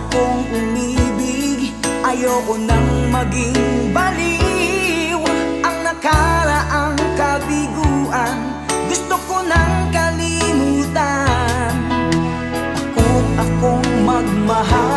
akong umibig. Ayoko nang maging baliw. Ang nakaraang kabiguan gusto ko nang kalimutan. Takot akong magmahal